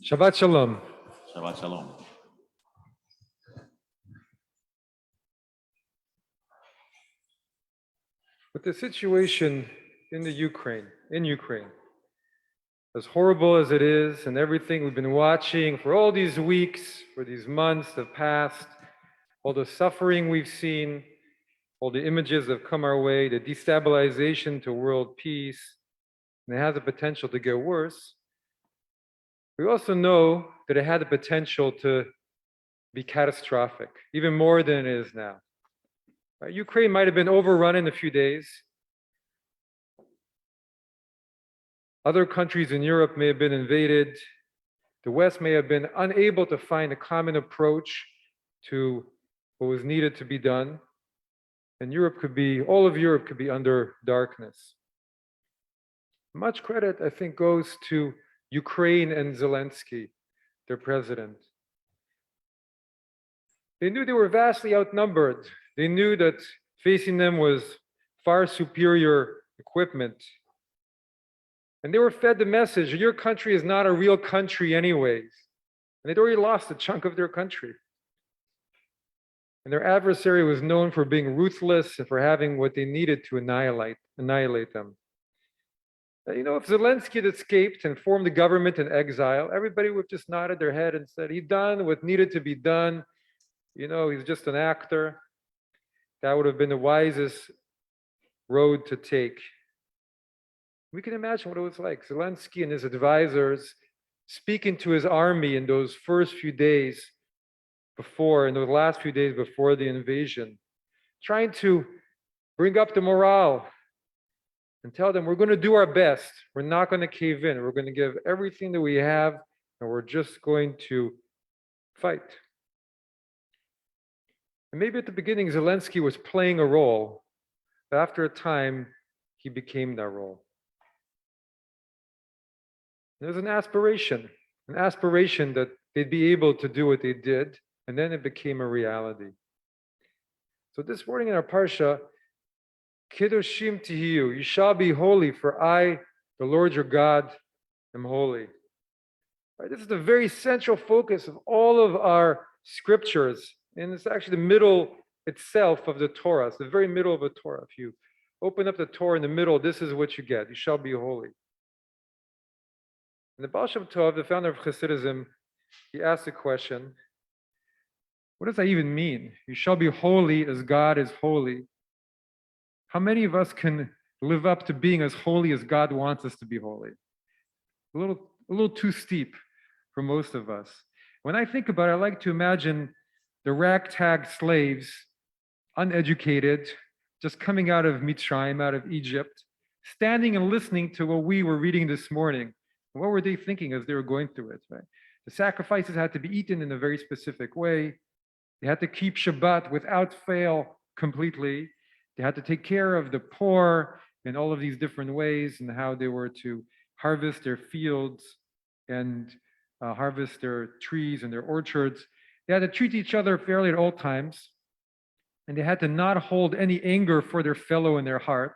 Shabbat Shalom. Shabbat Shalom. With the situation in Ukraine, as horrible as it is, and everything we've been watching for all these weeks, for these months have passed, all the suffering we've seen, all the images that have come our way, the destabilization to world peace, and it has the potential to get worse. We also know that it had the potential to be catastrophic, even more than it is now. Right? Ukraine might have been overrun in a few days. Other countries in Europe may have been invaded. The West may have been unable to find a common approach to what was needed to be done. And all of Europe could be under darkness. Much credit, I think, goes to Ukraine and Zelensky, their president. They knew they were vastly outnumbered. They knew that facing them was far superior equipment. And they were fed the message, your country is not a real country anyways. And they'd already lost a chunk of their country. And their adversary was known for being ruthless and for having what they needed to annihilate them. If Zelensky had escaped and formed a government in exile, everybody would have just nodded their head and said, he's done what needed to be done. He's just an actor. That would have been the wisest road to take. We can imagine what it was like. Zelensky and his advisors speaking to his army in those first few days in those last few days before the invasion, trying to bring up the morale and tell them, we're going to do our best. We're not going to cave in. We're going to give everything that we have, and we're just going to fight. And maybe at the beginning, Zelensky was playing a role, but after a time, he became that role. There's an aspiration that they'd be able to do what they did, and then it became a reality. So this morning in our parsha, Kiddushim Tihiyu, you shall be holy, for I, the Lord your God, am holy. Right, this is the very central focus of all of our scriptures, and it's actually the middle itself of the Torah. It's the very middle of the Torah. If you open up the Torah in the middle, this is what you get. You shall be holy. And the Baal Shem Tov, the founder of Hasidism, he asked the question, what does that even mean? You shall be holy as God is holy. How many of us can live up to being as holy as God wants us to be holy? A little too steep for most of us. When I think about it, I like to imagine the ragtag slaves, uneducated, just coming out of Mitzrayim, out of Egypt, standing and listening to what we were reading this morning. What were they thinking as they were going through it? Right? The sacrifices had to be eaten in a very specific way. They had to keep Shabbat without fail completely. They had to take care of the poor in all of these different ways, and how they were to harvest their fields and harvest their trees and their orchards. They had to treat each other fairly at all times, and they had to not hold any anger for their fellow in their heart.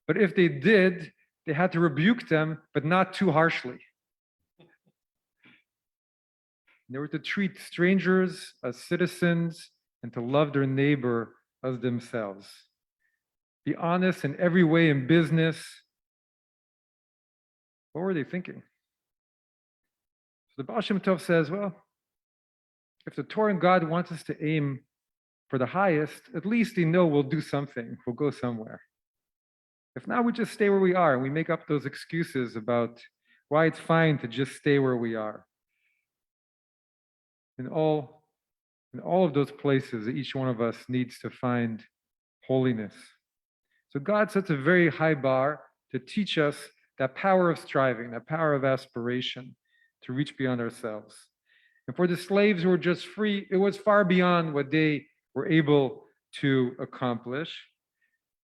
But if they did, they had to rebuke them, but not too harshly. They were to treat strangers as citizens and to love their neighbor as themselves. Be honest in every way in business. What were they thinking? So the Baal Shem Tov says, well, if the Torah and God wants us to aim for the highest, at least they know we'll do something, we'll go somewhere. If not, we just stay where we are and we make up those excuses about why it's fine to just stay where we are. In all of those places, each one of us needs to find holiness. So God sets a very high bar to teach us that power of striving, that power of aspiration to reach beyond ourselves. And for the slaves who were just free, it was far beyond what they were able to accomplish.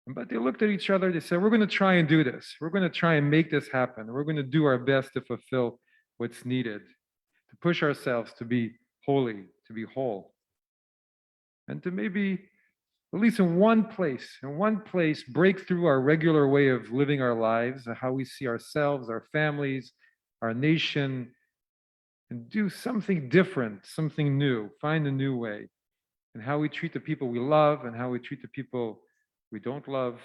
But they looked at each other, they said, we're going to try and do this. We're going to try and make this happen. We're going to do our best to fulfill what's needed, to push ourselves to be holy, to be whole. And to maybe, at least in one place, break through our regular way of living our lives, how we see ourselves, our families, our nation, and do something different, something new, find a new way. And how we treat the people we love and how we treat the people we don't love.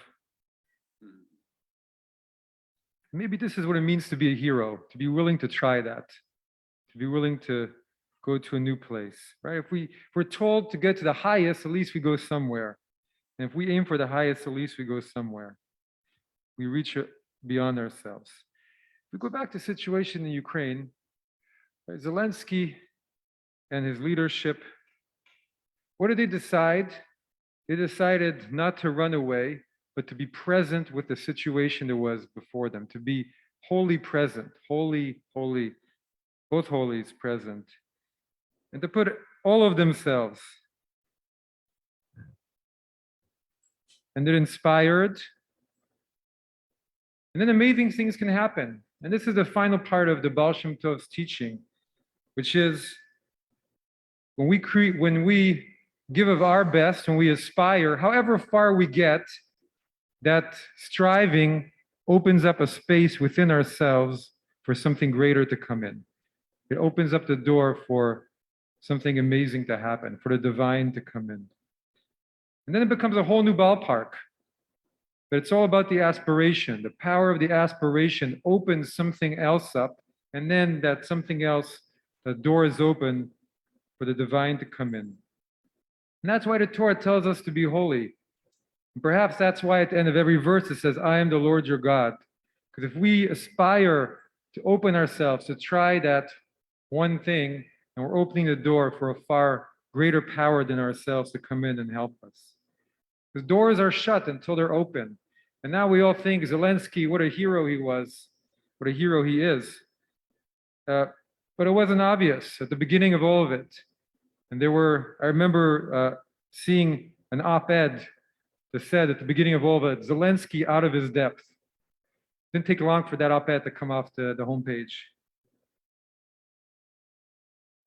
Maybe this is what it means to be a hero, to be willing to try that, to be willing to go to a new place, right? If we're told to get to the highest, at least we go somewhere. And if we aim for the highest, at least we go somewhere. We reach beyond ourselves. If we go back to the situation in Ukraine, right, Zelensky and his leadership, what did they decide? They decided not to run away, but to be present with the situation that was before them, to be wholly present, holy, both holies present, and to put all of themselves. And they're inspired. And then amazing things can happen. And this is the final part of the Baal Shem Tov's teaching, which is when we give of our best, when we aspire, however far we get, that striving opens up a space within ourselves for something greater to come in. It opens up the door for something amazing to happen, for the divine to come in. And then it becomes a whole new ballpark. But it's all about the aspiration. The power of the aspiration opens something else up, and then that something else, the door is open for the divine to come in. And that's why the Torah tells us to be holy. And perhaps that's why at the end of every verse it says, I am the Lord your God. Because if we aspire to open ourselves, to try that one thing, and we're opening the door for a far greater power than ourselves to come in and help us. Because doors are shut until they're open. And now we all think Zelensky, what a hero he was, what a hero he is. But it wasn't obvious at the beginning of all of it. And I remember seeing an op-ed that said at the beginning of all of it, Zelensky out of his depth. Didn't take long for that op-ed to come off the homepage.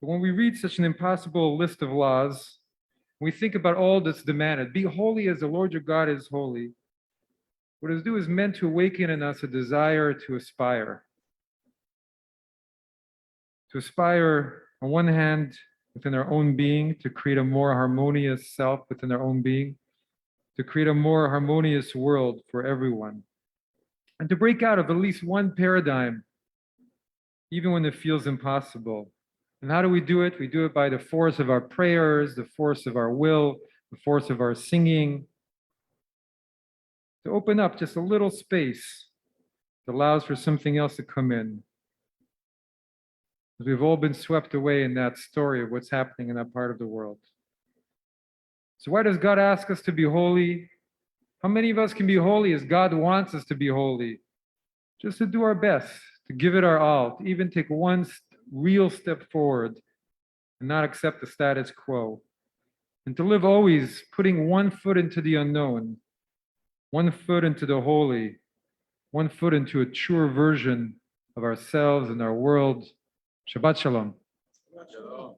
But when we read such an impossible list of laws, we think about all that's demanded. Be holy as the Lord your God is holy. What it is meant to awaken in us a desire to aspire. To aspire, on one hand, within our own being, to create a more harmonious self within our own being, to create a more harmonious world for everyone, and to break out of at least one paradigm, even when it feels impossible. And how do we do it? We do it by the force of our prayers, the force of our will, the force of our singing, to open up just a little space that allows for something else to come in. We've all been swept away in that story of what's happening in that part of the world. So why does God ask us to be holy? How many of us can be holy as God wants us to be holy? Just to do our best, to give it our all, to even take one real step forward and not accept the status quo. And to live always putting one foot into the unknown, one foot into the holy, one foot into a truer version of ourselves and our world. Shabbat Shalom.